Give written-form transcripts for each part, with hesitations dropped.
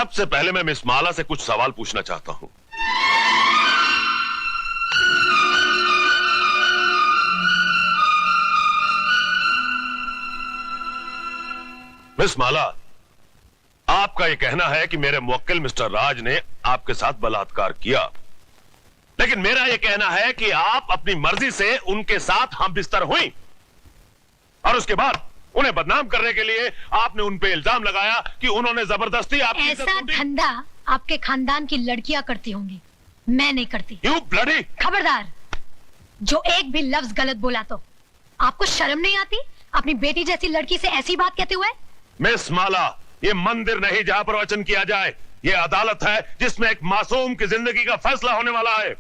सबसे पहले मैं मिस माला से कुछ सवाल पूछना चाहता हूं। मिस माला, आपका यह कहना है कि मेरे मुवक्किल मिस्टर राज ने आपके साथ बलात्कार किया, लेकिन मेरा यह कहना है कि आप अपनी मर्जी से उनके साथ हम बिस्तर हुई और उसके बाद उन्हें बदनाम करने के लिए आपने उन पे इल्जाम लगाया कि उन्होंने जबरदस्ती आपकी ऐसा धंधा आपके खानदान की लड़कियां करती होंगी, मैं नहीं करती। You bloody! खबरदार, जो एक भी लफ्ज गलत बोला तो आपको शर्म नहीं आती अपनी बेटी जैसी लड़की से ऐसी बात कहते हुए? मिस माला, ये मंदिर नहीं जहां प्रवचन किया जाए, ये अदालत है जिसमें एक मासूम की जिंदगी का फैसला होने वाला है।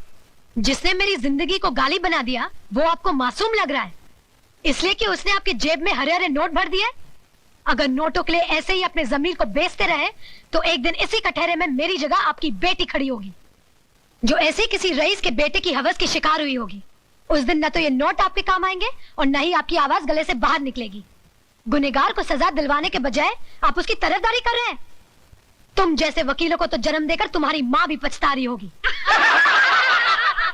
जिसने मेरी जिंदगी को गाली बना दिया वो आपको मासूम लग रहा है, इसलिए कि उसने आपके जेब में हरे हरे नोट भर दिए? अगर नोटों के लिए ऐसे ही अपने जमीर को बेचते रहे तो एक दिन इसी कटहरे में मेरी जगह आपकी बेटी खड़ी होगी, जो ऐसे किसी रईस के बेटे की हवस की शिकार हुई होगी। उस दिन न तो ये नोट आपके काम आएंगे और न ही आपकी आवाज गले से बाहर निकलेगी। गुनहगार को सजा दिलवाने के बजाय आप उसकी तरफदारी कर रहे हैं। तुम जैसे वकीलों को तो जन्म देकर तुम्हारी माँ भी पछता रही होगी।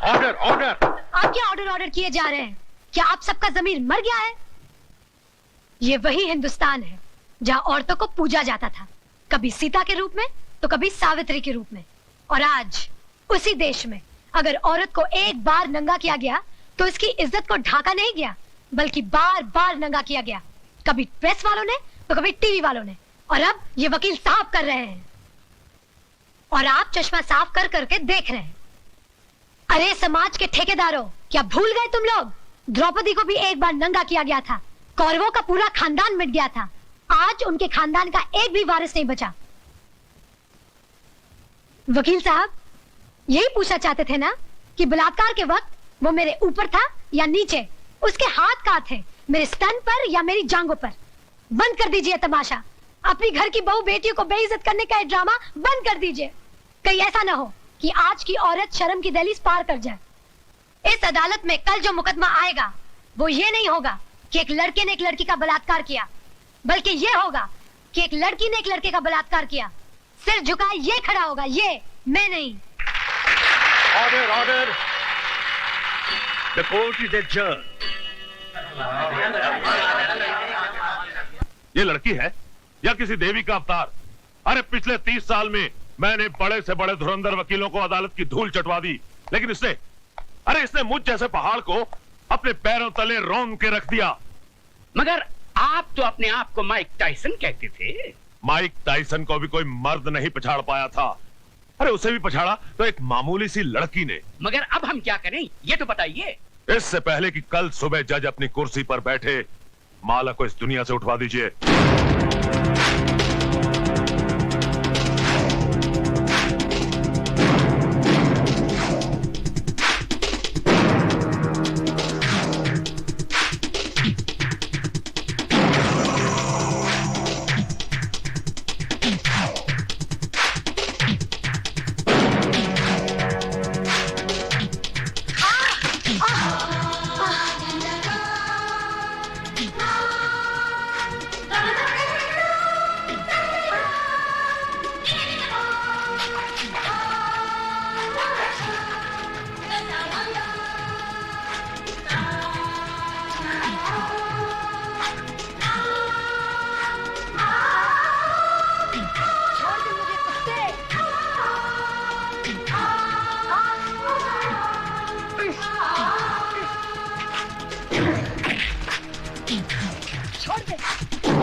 Order order! आप क्या ऑर्डर ऑर्डर किए जा रहे हैं? क्या आप सबका जमीर मर गया है? ये वही हिंदुस्तान है जहाँ औरतों को पूजा जाता था, कभी सीता के रूप में तो कभी सावित्री के रूप में। और आज उसी देश में अगर औरत को एक बार नंगा किया गया तो इसकी इज्जत को ढाका नहीं गया, बल्कि बार बार नंगा किया गया, कभी प्रेस वालों ने तो कभी टीवी वालों ने, और अब ये वकील साफ कर रहे हैं और आप चश्मा साफ कर करके देख रहे हैं। अरे समाज के ठेकेदारों, क्या भूल गए तुम लोग? द्रौपदी को भी एक बार नंगा किया गया था, कौरवों का पूरा खानदान मिट गया था, आज उनके खानदान का एक भी वारिस नहीं बचा। वकील साहब, यही पूछना चाहते थे ना कि बलात्कार के वक्त वो मेरे ऊपर था या नीचे? उसके हाथ कहाँ थे, मेरे स्तन पर या मेरी जांघों पर? बंद कर दीजिए तमाशा, अपनी घर की बहू बेटियों को बेइज्जत करने का ड्रामा बंद कर दीजिए। कहीं ऐसा ना हो कि आज की औरत शर्म की दहलीज पार कर जाए। इस अदालत में कल जो मुकदमा आएगा वो ये नहीं होगा कि एक लड़के ने एक लड़की का बलात्कार किया, बल्कि ये होगा कि एक लड़की ने एक लड़के का बलात्कार किया। सिर झुकाए ये खड़ा होगा, ये मैं नहीं। Order order! The court is adjourned. ये लड़की है या किसी देवी का अवतार? अरे पिछले 30 साल में मैंने बड़े से बड़े धुरंधर वकीलों को अदालत की धूल चटवा दी, लेकिन इसने मुझ जैसे पहाड़ को अपने पैरों तले रौंद के रख दिया। मगर आप तो अपने आप को माइक टाइसन कहते थे। माइक टाइसन को भी कोई मर्द नहीं पछाड़ पाया था। अरे उसे भी पछाड़ा तो एक मामूली सी लड़की ने। मगर अब हम क्या करें ये तो बताइए। इससे पहले कि कल सुबह जज अपनी कुर्सी पर बैठे, माला को इस दुनिया से उठवा दीजिए।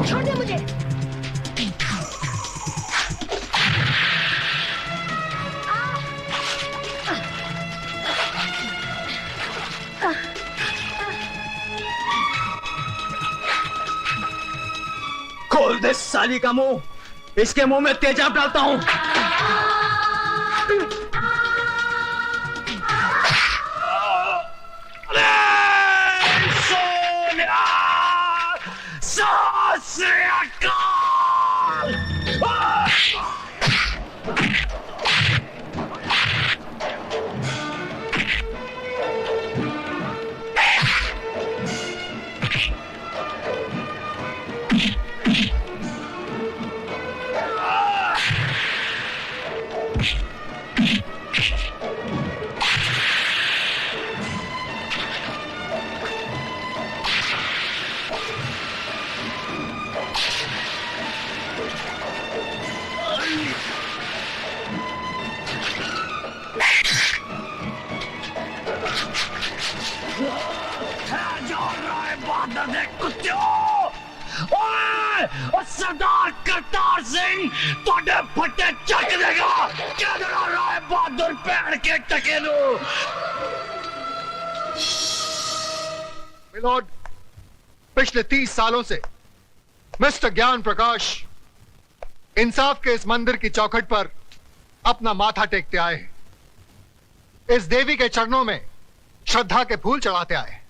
छोड़ दे मुझे। खोल दे साली का मुंह, इसके मुंह में तेजाब डालता हूं। सरदार करतार सिंह तोड़े फटे चक देगा। क्या डरा रहा है बहादुर पेड़ के टकेलू? मिलोड, पिछले 30 सालों से मिस्टर ज्ञान प्रकाश इंसाफ के इस मंदिर की चौखट पर अपना माथा टेकते आए हैं। इस देवी के चरणों में श्रद्धा के फूल चढ़ाते आए हैं,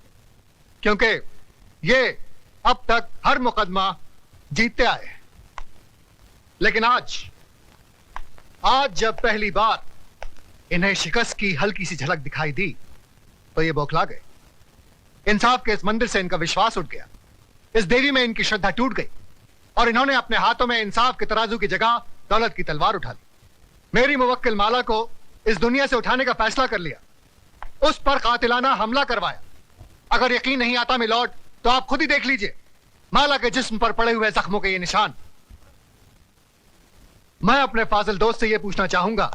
क्योंकि ये अब तक हर मुकदमा जीतते आए हैं। लेकिन आज जब पहली बार इन्हें शिकस्त की हल्की सी झलक दिखाई दी तो ये बौखला गए। इंसाफ के इस मंदिर से इनका विश्वास उठ गया, इस देवी में इनकी श्रद्धा टूट गई और इन्होंने अपने हाथों में इंसाफ के तराजू की जगह दौलत की तलवार उठा ली। मेरी मुवक्किल माला को इस दुनिया से उठाने का फैसला कर लिया, उस पर कातिलाना हमला करवाया। अगर यकीन नहीं आता मिलॉर्ड तो आप खुद ही देख लीजिए माला के जिस्म पर पड़े हुए जख्मों के ये निशान। मैं अपने फाजिल दोस्त से यह पूछना चाहूंगा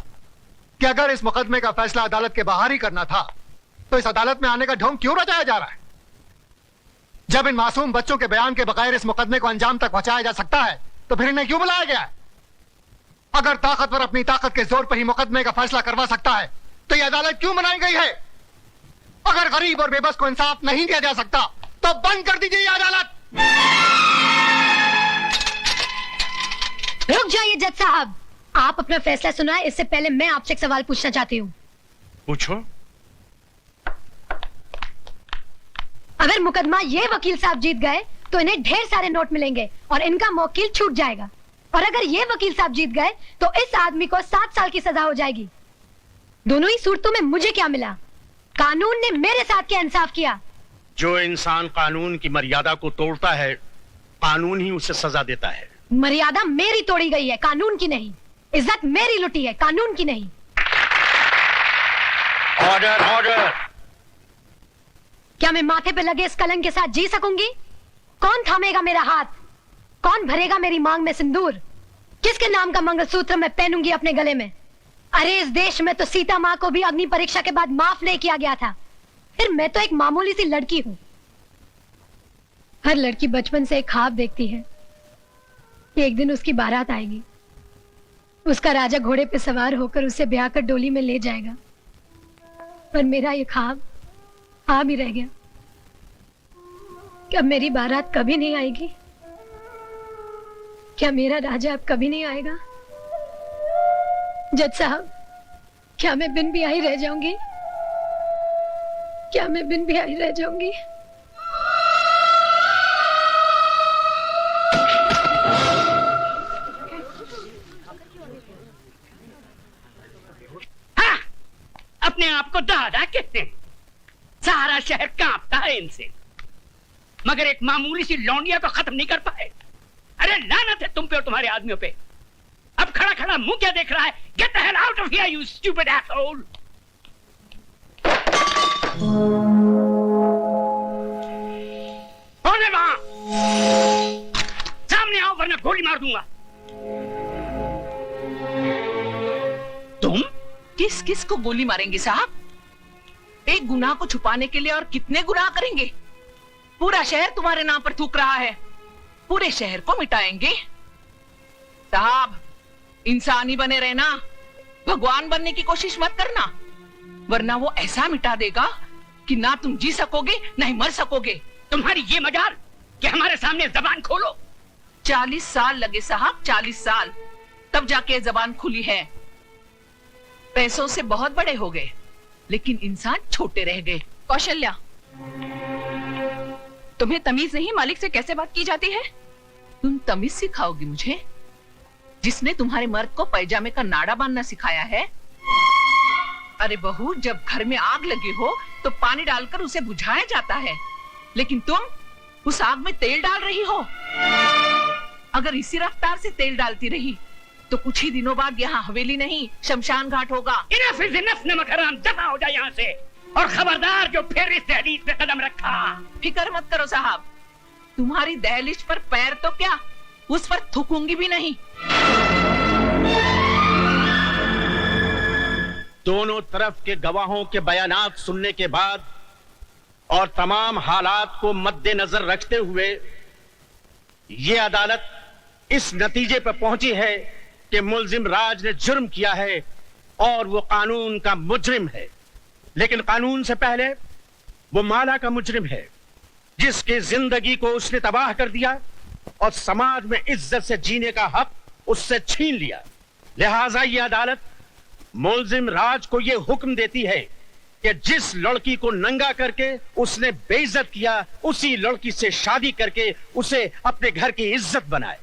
कि अगर इस मुकदमे का फैसला अदालत के बाहर ही करना था तो इस अदालत में आने का ढोंग क्यों रचाया जा रहा है? जब इन मासूम बच्चों के बयान के बगैर इस मुकदमे को अंजाम तक पहुंचाया जा सकता है तो फिर इन्हें क्यों बुलाया गया है? अगर ताकतवर अपनी ताकत के जोर पर ही मुकदमे का फैसला करवा सकता है तो यह अदालत क्यों बनाई गई है? अगर गरीब और बेबस को इंसाफ नहीं दिया जा सकता तो बंद कर दीजिए यह अदालत। रुक जाइए जज साहब, आप अपना फैसला सुनाए इससे पहले मैं आपसे एक सवाल पूछना चाहती हूँ। पूछो। अगर मुकदमा ये वकील साहब जीत गए तो इन्हें ढेर सारे नोट मिलेंगे और इनका मौकिल छूट जाएगा, और अगर ये वकील साहब जीत गए तो इस आदमी को 7 साल की सजा हो जाएगी। दोनों ही सूरतों में मुझे क्या मिला? कानून ने मेरे साथ क्या इंसाफ किया? जो इंसान कानून की मर्यादा को तोड़ता है कानून ही उसे सजा देता है। मर्यादा मेरी तोड़ी गई है, कानून की नहीं। इज्जत मेरी लुटी है, कानून की नहीं। Order order. क्या मैं माथे पे लगे इस कलंक के साथ जी सकूंगी? कौन थामेगा मेरा हाथ? कौन भरेगा मेरी मांग में सिंदूर? किसके नाम का मंगलसूत्र मैं पहनूंगी अपने गले में? अरे इस देश में तो सीता माँ को भी अग्नि परीक्षा के बाद माफ नहीं किया गया था, फिर मैं तो एक मामूली सी लड़की हूँ। हर लड़की बचपन से एक ख्वाब देखती है कि एक दिन उसकी बारात आएगी, उसका राजा घोड़े पे सवार होकर उसे ब्याह कर डोली में ले जाएगा। पर मेरा ये ख्वाब ख्वाब ही रह गया। क्या मेरी बारात कभी नहीं आएगी? क्या मेरा राजा अब कभी नहीं आएगा? जज साहब, क्या मैं बिन ब्याही रह जाऊंगी? क्या मैं बिन ब्याही रह जाऊंगी? हाँ, अपने आप को दादा कहते हैं। सारा शहर कांपता है इनसे, मगर एक मामूली सी लौंडिया तो खत्म नहीं कर पाए। अरे लानत है तुम पे और तुम्हारे आदमियों पे। अब खड़ा खड़ा मुंह क्या देख रहा है? Get the hell out of here you stupid asshole. कौन है वहां? सामने आओ वरना गोली मार दूंगा। तुम किस किस को गोली मारेंगे साहब? एक गुनाह को छुपाने के लिए और कितने गुनाह करेंगे? पूरा शहर तुम्हारे नाम पर थूक रहा है, पूरे शहर को मिटाएंगे। साहब, इंसान ही बने रहना, भगवान बनने की कोशिश मत करना, वरना वो ऐसा मिटा देगा कि ना तुम जी सकोगे ना ही मर सकोगे। तुम्हारी ये मजाल कि हमारे सामने जबान खोलो। 40 साल लगे साहब, 40 साल, तब जाके जबान खुली है। पैसों से बहुत बड़े हो गए लेकिन इंसान छोटे रह गए। कौशल्या, तुम्हें तमीज नहीं मालिक से कैसे बात की जाती है? तुम तमीज सिखाओगी मुझे? जिसने तुम्हारे मर्द को पैजामे का नाड़ा बांधना सिखाया है? अरे बहू, जब घर में आग लगी हो तो पानी डालकर उसे बुझाया जाता है, लेकिन तुम उस आग में तेल डाल रही हो। अगर इसी रफ्तार से तेल डालती रही तो कुछ ही दिनों बाद यहाँ हवेली नहीं शमशान घाट होगा। इनफ इज इनफ, नमक हराम, दफा हो जाए यहाँ से। और खबरदार जो फिर इस दहलीज पे कदम रखा। फिक्र मत करो साहब, तुम्हारी दहलीज पर पैर तो क्या, उस पर थूकूंगी भी नहीं। दोनों तरफ के गवाहों के बयानात सुनने के बाद और तमाम हालात को मद्देनजर रखते हुए ये अदालत इस नतीजे पर पहुंची है कि मुलजिम राज ने जुर्म किया है और वो कानून का मुजरिम है। लेकिन कानून से पहले वो माला का मुजरिम है, जिसकी जिंदगी को उसने तबाह कर दिया और समाज में इज्जत से जीने का हक उससे छीन लिया। लिहाजा ये अदालत मुलजिम राज को ये हुक्म देती है कि जिस लड़की को नंगा करके उसने बेइज्जत किया, उसी लड़की से शादी करके उसे अपने घर की इज्जत बनाए।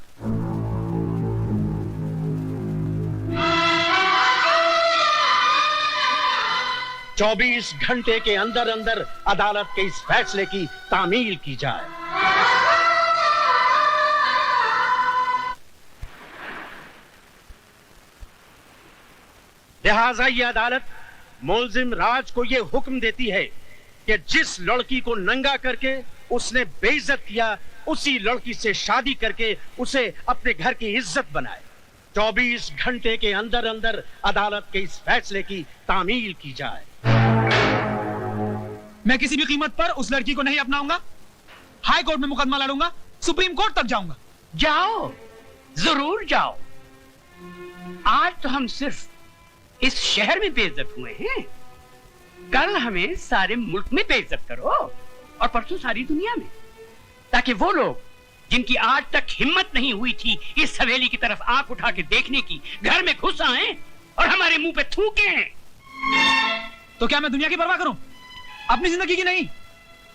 चौबीस घंटे के अंदर अंदर अदालत के इस फैसले की तामील की जाए। लिहाजा ये अदालत मुलजिम राज को ये हुक्म देती है कि जिस लड़की को नंगा करके उसने बेइज्जत किया, उसी लड़की से शादी करके उसे अपने घर की इज्जत बनाए। 24 घंटे के अंदर अंदर अदालत के इस फैसले की तामील की जाए। मैं किसी भी कीमत पर उस लड़की को नहीं अपनाऊंगा। हाई कोर्ट में मुकदमा लड़ूंगा, सुप्रीम कोर्ट तक जाऊंगा। जाओ, जरूर जाओ। आज तो हम सिर्फ इस शहर में बेइज्जत हुए हैं, कल हमें सारे मुल्क में बेइज्जत करो और परसों सारी दुनिया में, ताकि वो लोग जिनकी आज तक हिम्मत नहीं हुई थी इस हवेली की तरफ आंख उठा के देखने की, घर में घुस आए और हमारे मुंह पे थूके। तो क्या मैं दुनिया की परवाह करूं, अपनी जिंदगी की नहीं?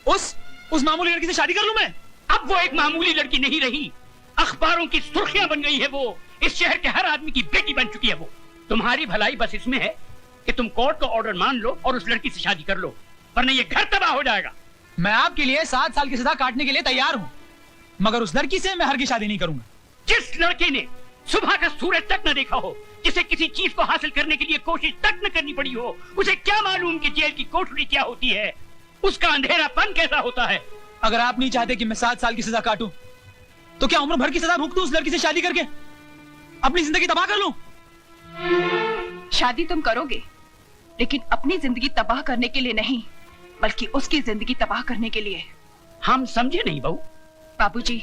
उस मामूली लड़की से शादी कर लूं मैं? अब वो एक मामूली लड़की नहीं रही, अखबारों की सुर्खियां बन गई है वो। इस शहर के हर आदमी की बेटी बन चुकी है वो। तुम्हारी भलाई बस इसमें है कि तुम कोर्ट का ऑर्डर मान लो और उस लड़की से शादी कर लो, वरना ये घर तबाह हो जाएगा। मैं आपके लिए 7 साल की सजा काटने के लिए तैयार हूं, मगर उस लड़की से मैं हरगिज़ शादी नहीं करूंगा। जिस लड़के ने सुबह का सूरज तक न देखा हो, जिसे किसी चीज को हासिल करने के लिए कोशिश तक न करनी पड़ी हो, उसे क्या मालूम कि जेल की कोठरी क्या होती है, उसका अंधेरापन कैसा होता है। अगर आप नहीं चाहते कि मैं 7 साल की सजा काटूं, तो क्या उम्र भर की सजा भुगतूं उस लड़की से शादी करके, अपनी जिंदगी तबाह कर लूं? शादी तुम करोगे, लेकिन अपनी जिंदगी तबाह करने के लिए नहीं, बल्कि उसकी जिंदगी तबाह करने के लिए। हम समझे नहीं बहू। बाबूजी,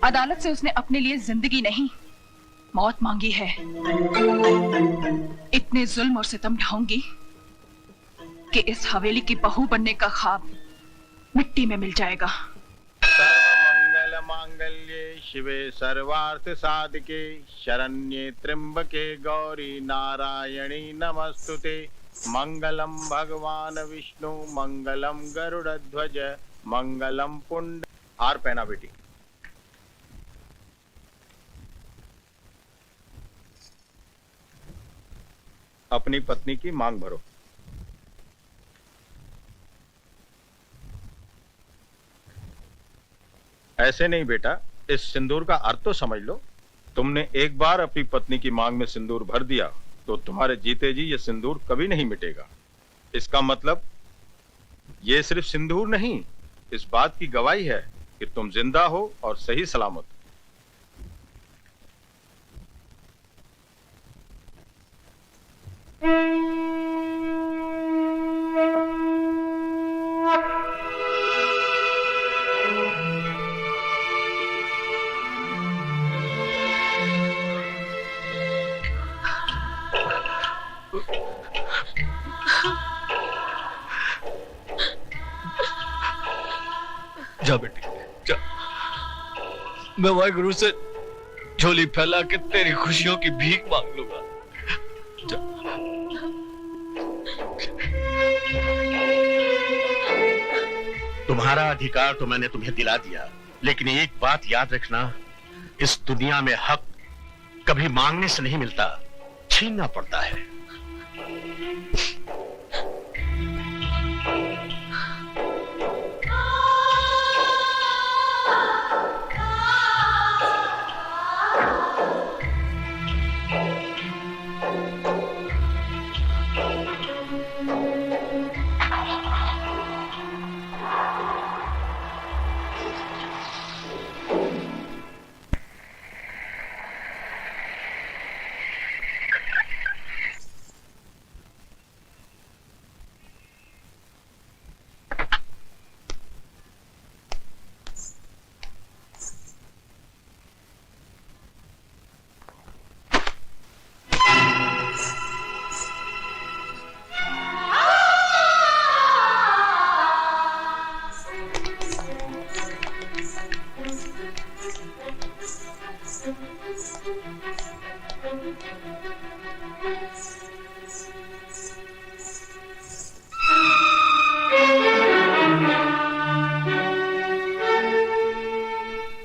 अदालत से उसने अपने लिए जिंदगी नहीं, मौत मांगी है। इतने जुल्म और सितम ढाऊंगी कि इस हवेली की बहू बनने का ख्वाब मिट्टी में मिल जाएगा। सर्वमंगल मांगल्ये शिवे सर्वार्थ साधिके शरण्ये त्र्यंबके गौरी नारायणी नमस्तुते। मंगलम भगवान विष्णु मंगलम गरुड़ध्वज मंगलम पुंड। हार पहना बेटी। अपनी पत्नी की मांग भरो। ऐसे नहीं बेटा, इस सिंदूर का अर्थ तो समझ लो। तुमने एक बार अपनी पत्नी की मांग में सिंदूर भर दिया तो तुम्हारे जीते जी ये सिंदूर कभी नहीं मिटेगा। इसका मतलब ये सिर्फ सिंदूर नहीं, इस बात की गवाही है कि तुम जिंदा हो और सही सलामत। जा बेटी जा, मैं वाहिगुरु से झोली फैला के तेरी खुशियों की भीख मांग लूंगा। जा। तुम्हारा अधिकार तो मैंने तुम्हें दिला दिया, लेकिन एक बात याद रखना, इस दुनिया में हक कभी मांगने से नहीं मिलता, छीनना पड़ता है।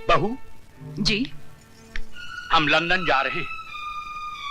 बहू जी। हम लंदन जा रहे हैं।